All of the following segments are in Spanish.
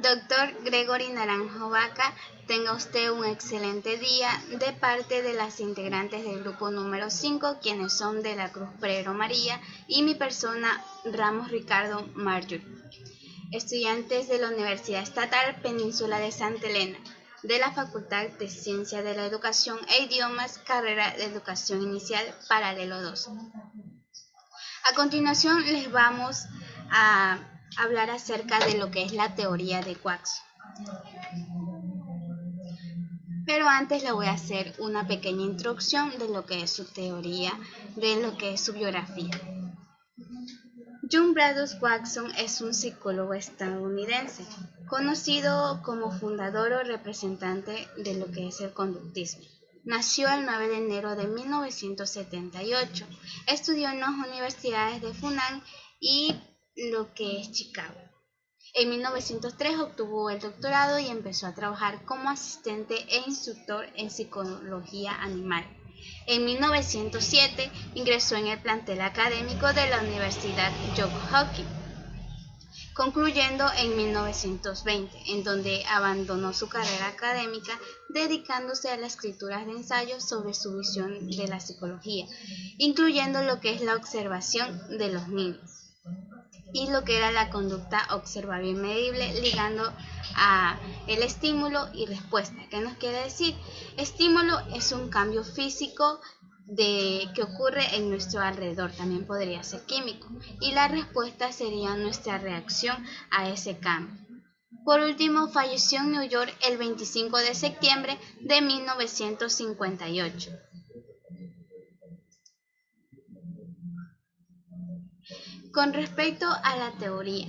Doctor Gregory Naranjo Vaca, tenga usted un excelente día de parte de las integrantes del grupo número 5, quienes son de la Cruz Pereiro María y mi persona Ramos Ricardo Marjorie, estudiantes de la Universidad Estatal Península de Santa Elena, de la Facultad de Ciencias de la Educación e Idiomas, carrera de Educación Inicial, paralelo 2. A continuación les vamos a hablar acerca de lo que es la teoría de Watson. Pero antes le voy a hacer una pequeña introducción de lo que es su teoría, de lo que es su biografía. John Bradus Watson es un psicólogo estadounidense, conocido como fundador o representante de lo que es el conductismo. Nació el 9 de enero de 1978, estudió en las universidades de Funan y lo que es Chicago. En 1903 obtuvo el doctorado y empezó a trabajar como asistente e instructor en psicología animal. En 1907 ingresó en el plantel académico de la Universidad Johns Hopkins, concluyendo en 1920, en donde abandonó su carrera académica, dedicándose a la escritura de ensayos sobre su visión de la psicología, incluyendo lo que es la observación de los niños y lo que era la conducta observable y medible, ligando a el estímulo y respuesta. ¿Qué nos quiere decir? Estímulo es un cambio físico que ocurre en nuestro alrededor, también podría ser químico, y la respuesta sería nuestra reacción a ese cambio. Por último, falleció en New York el 25 de septiembre de 1958. Con respecto a la teoría,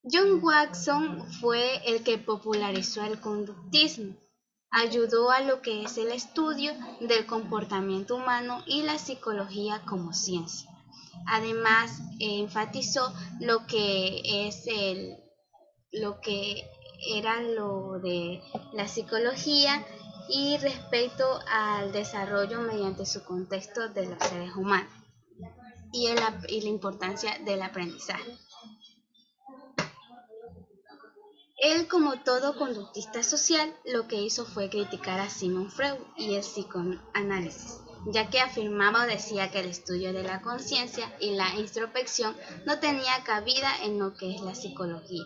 John Watson fue el que popularizó el conductismo, ayudó a lo que es el estudio del comportamiento humano y la psicología como ciencia. Además, enfatizó lo que era lo de la psicología y respecto al desarrollo mediante su contexto de los seres humanos y la importancia del aprendizaje. Él, como todo conductista social, lo que hizo fue criticar a Sigmund Freud y el psicoanálisis, ya que afirmaba o decía que el estudio de la conciencia y la introspección no tenía cabida en lo que es la psicología.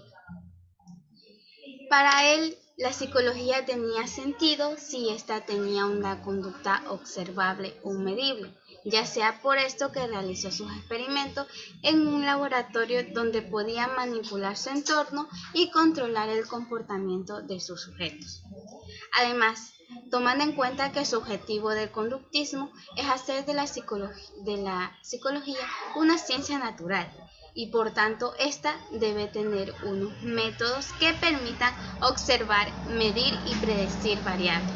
Para él, la psicología tenía sentido si ésta tenía una conducta observable o medible, ya sea por esto que realizó sus experimentos en un laboratorio donde podía manipular su entorno y controlar el comportamiento de sus sujetos. Además, tomando en cuenta que su objetivo del conductismo es hacer de la psicología una ciencia natural, y por tanto ésta debe tener unos métodos que permitan observar, medir y predecir variables.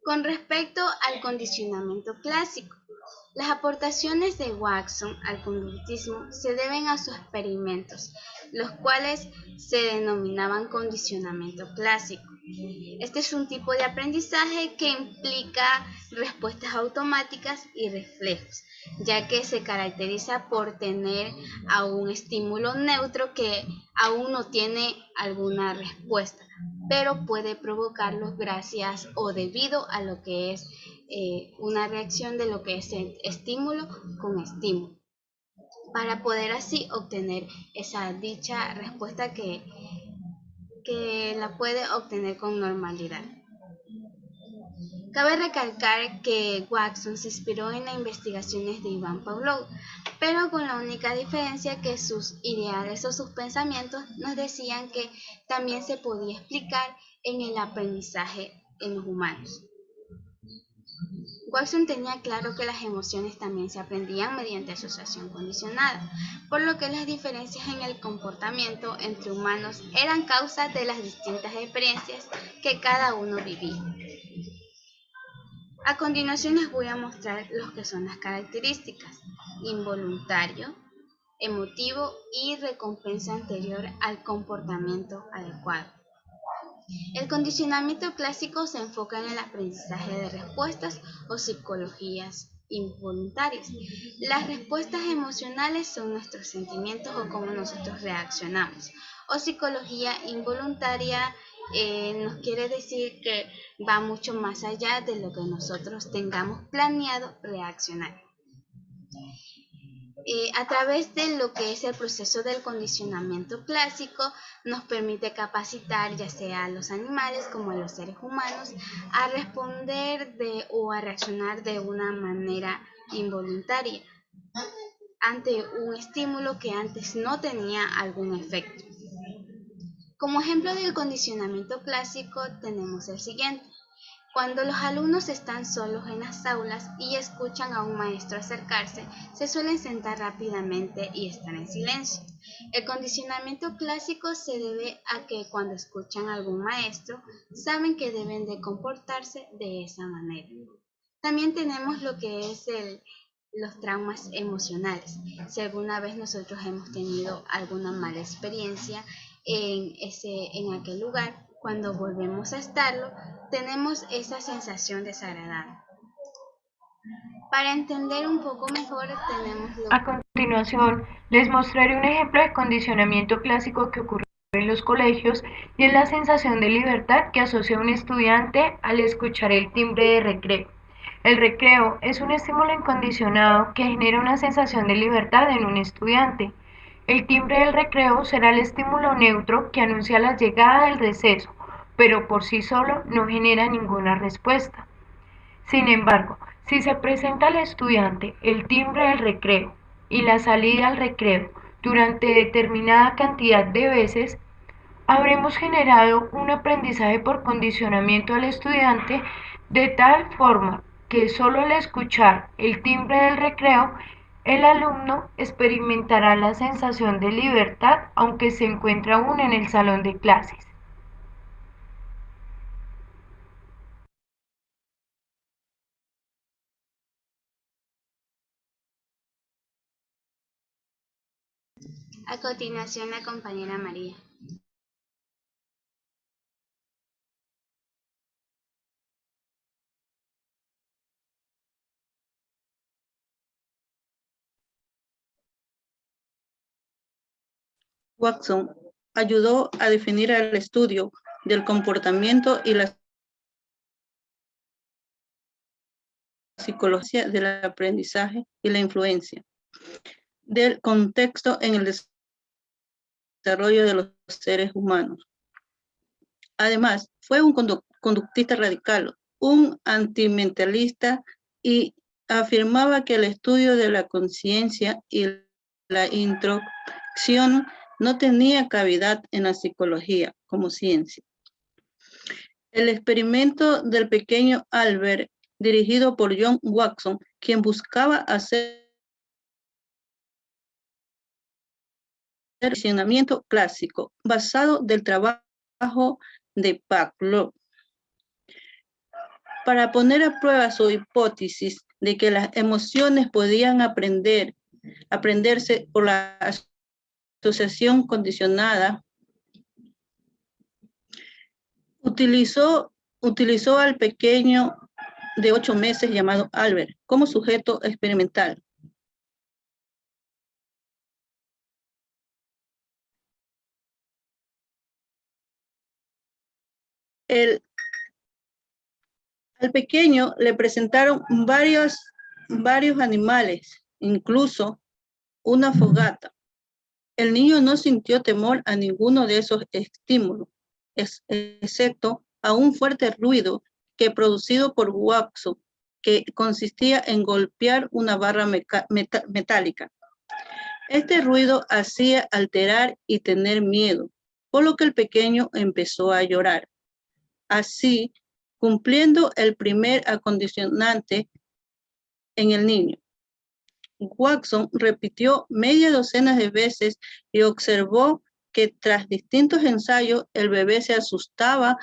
Con respecto al condicionamiento clásico, las aportaciones de Watson al conductismo se deben a sus experimentos, los cuales se denominaban condicionamiento clásico. Este es un tipo de aprendizaje que implica respuestas automáticas y reflejos, ya que se caracteriza por tener a un estímulo neutro que aún no tiene alguna respuesta, pero puede provocarlo gracias o debido a lo que es una reacción de lo que es el estímulo con estímulo, para poder así obtener esa dicha respuesta que la puede obtener con normalidad. Cabe recalcar que Watson se inspiró en las investigaciones de Ivan Pavlov, pero con la única diferencia que sus ideales o sus pensamientos nos decían que también se podía explicar en el aprendizaje en los humanos. Watson tenía claro que las emociones también se aprendían mediante asociación condicionada, por lo que las diferencias en el comportamiento entre humanos eran causa de las distintas experiencias que cada uno vivía. A continuación les voy a mostrar lo que son las características: involuntario, emotivo y recompensa anterior al comportamiento adecuado. El condicionamiento clásico se enfoca en el aprendizaje de respuestas o psicologías involuntarios. Las respuestas emocionales son nuestros sentimientos o cómo nosotros reaccionamos. O psicología involuntaria nos quiere decir que va mucho más allá de lo que nosotros tengamos planeado reaccionar. A través de lo que es el proceso del condicionamiento clásico, nos permite capacitar ya sea a los animales como a los seres humanos a responder o a reaccionar de una manera involuntaria ante un estímulo que antes no tenía algún efecto. Como ejemplo del condicionamiento clásico tenemos el siguiente. Cuando los alumnos están solos en las aulas y escuchan a un maestro acercarse, se suelen sentar rápidamente y estar en silencio. El condicionamiento clásico se debe a que cuando escuchan a algún maestro, saben que deben de comportarse de esa manera. También tenemos lo que es los traumas emocionales. Si alguna vez nosotros hemos tenido alguna mala experiencia en aquel lugar, cuando volvemos a estarlo, tenemos esa sensación desagradable. Para entender un poco mejor, tenemos lo A continuación, les mostraré un ejemplo de condicionamiento clásico que ocurre en los colegios y es la sensación de libertad que asocia un estudiante al escuchar el timbre de recreo. El recreo es un estímulo incondicionado que genera una sensación de libertad en un estudiante. El timbre del recreo será el estímulo neutro que anuncia la llegada del receso, pero por sí solo no genera ninguna respuesta. Sin embargo, si se presenta al estudiante el timbre del recreo y la salida al recreo durante determinada cantidad de veces, habremos generado un aprendizaje por condicionamiento al estudiante de tal forma que solo al escuchar el timbre del recreo, el alumno experimentará la sensación de libertad aunque se encuentre aún en el salón de clases. A continuación la compañera María. Watson ayudó a definir el estudio del comportamiento y la psicología del aprendizaje y la influencia del contexto en el desarrollo de los seres humanos. Además, fue un conductista radical, un antimentalista y afirmaba que el estudio de la conciencia y la introspección no tenía cavidad en la psicología como ciencia. El experimento del pequeño Albert, dirigido por John Watson, quien buscaba hacer condicionamiento clásico basado del trabajo de Pavlov para poner a prueba su hipótesis de que las emociones podían aprenderse por la asociación condicionada. Utilizó al pequeño de 8 meses llamado Albert como sujeto experimental. Al pequeño le presentaron varios animales, incluso una fogata. El niño no sintió temor a ninguno de esos estímulos, excepto a un fuerte ruido que producido por Watson, que consistía en golpear una barra metálica. Este ruido hacía alterar y tener miedo, por lo que el pequeño empezó a llorar. Así, cumpliendo el primer acondicionante en el niño. Watson repitió media docena de veces y observó que tras distintos ensayos el bebé se asustaba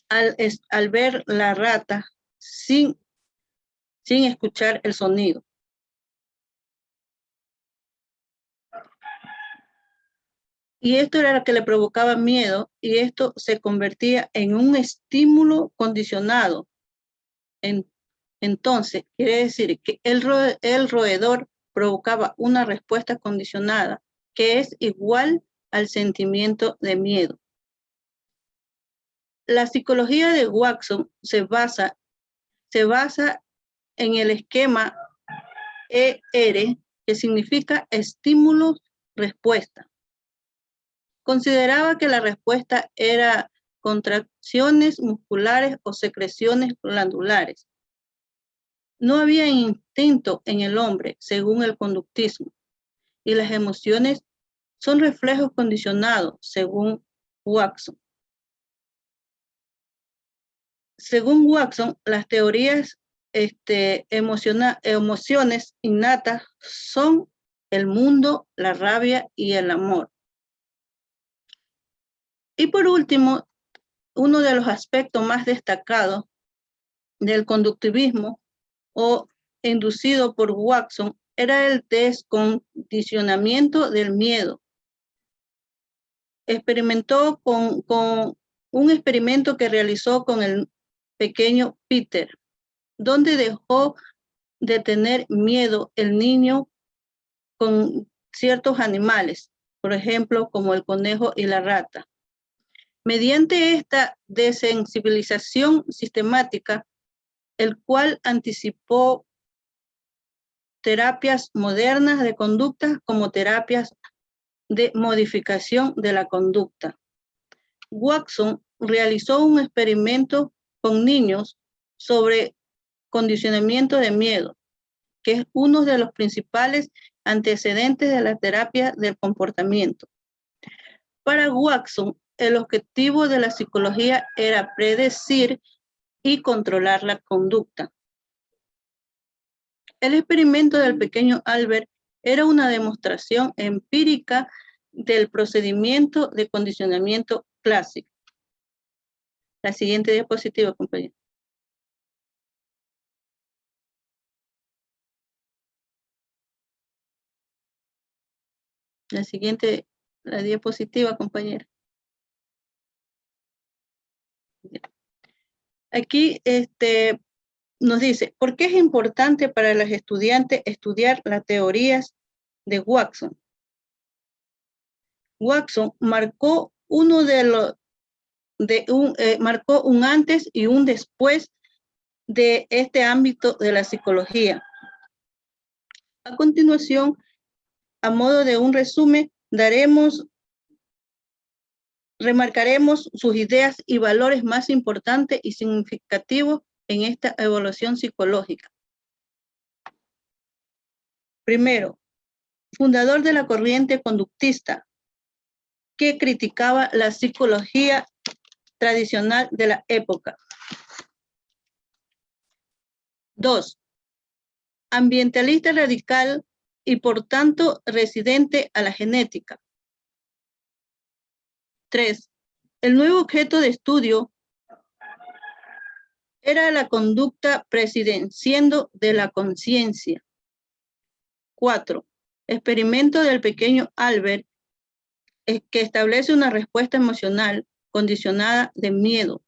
al ver la rata sin escuchar el sonido. Y esto era lo que le provocaba miedo y esto se convertía en un estímulo condicionado Entonces, quiere decir que el roedor provocaba una respuesta condicionada que es igual al sentimiento de miedo. La psicología de Watson se basa en el esquema ER, que significa estímulo-respuesta. Consideraba que la respuesta era contracciones musculares o secreciones glandulares. No había instinto en el hombre, según el conductismo, y las emociones son reflejos condicionados, según Watson. Según Watson, las teorías emociones innatas son el mundo, la rabia y el amor. Y por último, uno de los aspectos más destacados del conductivismo o inducido por Watson era el descondicionamiento del miedo. Experimentó con un experimento que realizó con el pequeño Peter, donde dejó de tener miedo el niño con ciertos animales, por ejemplo, como el conejo y la rata. Mediante esta desensibilización sistemática, el cual anticipó terapias modernas de conducta como terapias de modificación de la conducta. Watson realizó un experimento con niños sobre condicionamiento de miedo, que es uno de los principales antecedentes de la terapia del comportamiento. Para Watson, el objetivo de la psicología era predecir y controlar la conducta. El experimento del pequeño Albert era una demostración empírica del procedimiento de condicionamiento clásico. La siguiente diapositiva, compañero. La diapositiva, compañera. Aquí nos dice, ¿por qué es importante para los estudiantes estudiar las teorías de Watson? Watson marcó marcó un antes y un después de este ámbito de la psicología. A continuación, a modo de un resumen, remarcaremos sus ideas y valores más importantes y significativos en esta evaluación psicológica. Primero, fundador de la corriente conductista, que criticaba la psicología tradicional de la época. 2. Ambientalista radical y por tanto residente a la genética. 3. El nuevo objeto de estudio era la conducta prescindiendo de la conciencia. 4. Experimento del pequeño Albert, que establece una respuesta emocional condicionada de miedo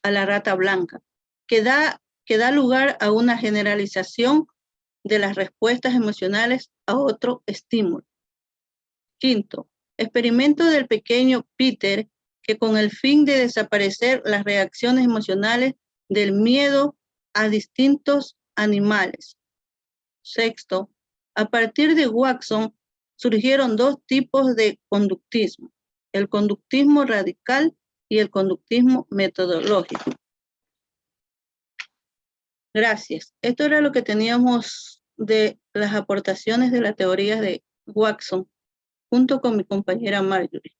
a la rata blanca, que da lugar a una generalización de las respuestas emocionales a otro estímulo. 5. Experimento del pequeño Peter, que con el fin de desaparecer las reacciones emocionales del miedo a distintos animales. 6. A partir de Watson surgieron dos tipos de conductismo, el conductismo radical y el conductismo metodológico. Gracias. Esto era lo que teníamos de las aportaciones de la teoría de Watson, junto con mi compañera Marjorie.